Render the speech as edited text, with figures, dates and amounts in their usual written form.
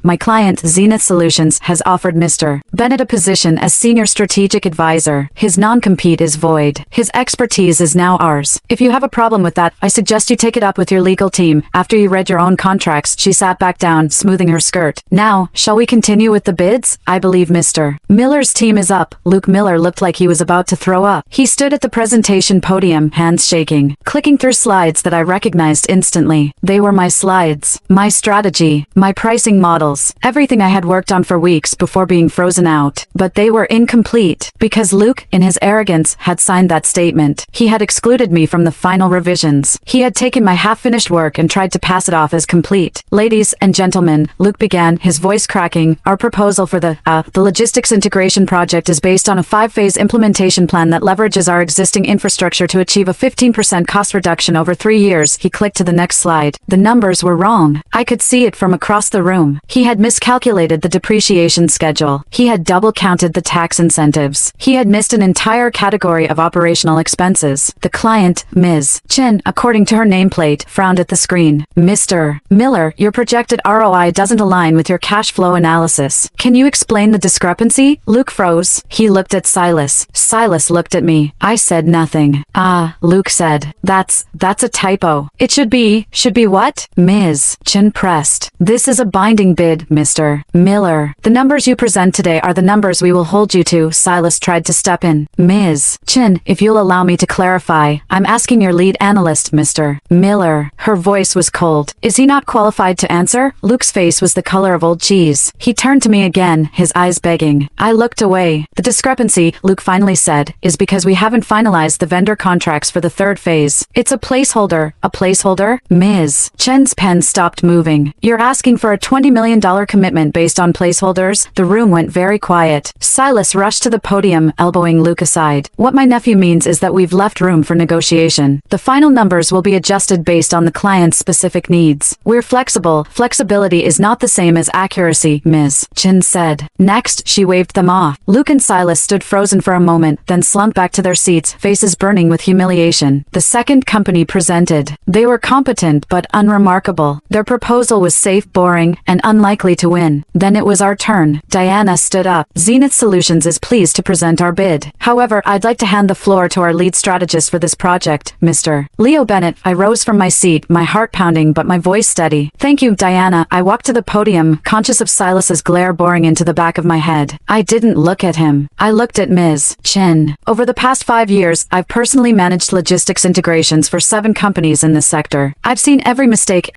My client, Zenith Solutions, has offered Mr. Bennett a position as Senior Strategic Advisor. His non-compete is void. His expertise is now ours. If you have a problem with that, I suggest you take it up with your legal team. After you read your own contracts, she sat back down, smoothing her skirt. Now, shall we continue with the bids? I believe Mr. Miller's team is up. Luke Miller looked like he was about to throw up. He stood at the presentation podium, hands shaking, clicking through slides that I recognized instantly. They were my slides, my strategy, my pricing models, everything I had worked on for weeks before being frozen out. But they were incomplete, because Luke, in his arrogance, had signed that statement. He had excluded me from the final revisions. He had taken my half-finished work and tried to pass it off as complete. Ladies and gentlemen, Luke began, his voice cracking, our proposal for the logistics integration project is based on a 5-phase implementation plan that leverages our existing infrastructure to achieve a 15% cost reduction over 3 years. He clicked to the next slide. The numbers were wrong. I could see it from across the room. He had miscalculated the depreciation schedule. He had double counted the tax incentives. He had missed an entire category of operational expenses. The client, Ms. Chin, according to her nameplate, frowned at the screen. Mr. Miller, your projected ROI doesn't align with your cash flow analysis. Can you explain the discrepancy? Luke froze. He looked at Silas. Silas looked at me. I said nothing. Luke said. That's a typo. It should be what? Ms. Chin pressed. This is a binding bid, Mr. Miller. The numbers you present today are the numbers we will hold you to. Silas tried to step in. Ms. Chin, if you'll allow me to clarify, I'm asking your lead analyst, Mr. Miller. Her voice was cold. Is he not qualified to answer? Luke's face was the color of old cheese. He turned to me again, his eyes begging. I looked away. The discrepancy, Luke finally said, is because we haven't finalized the vendor contracts for the 3rd phase. It's a placeholder. A placeholder? Ms. Chen's pen stopped moving. You're asking for a $20 million commitment based on placeholders? The room went very quiet. Silas rushed to the podium, elbowing Luke aside. What my nephew means is that we've left room for negotiation. The final numbers will be adjusted based on the client's specific needs. We're flexible. Flexibility is not the same as accuracy, Ms. Chin said. Next, she waved them off. Luke and Silas stood frozen for a moment, then slunk back to their seats, faces burning with humiliation. The second company presented. They were competent but unremarkable. Their proposal was safe, boring, and unlikely to win. Then it was our turn. Diana stood up. Zenith Solutions is pleased to present our bid. However, I'd like to hand the floor to our lead strategist for this project, Mr. Leo Bennett. I rose from my seat, my heart pounding but my voice steady. Thank you, Diana. I walked to the podium, conscious of Silas's glare boring into the back of my head. I didn't look at him. I looked at Ms. Chin. Over the past 5 years, I've personally managed logistics integrations for 7 companies in this sector. I've seen every mistake,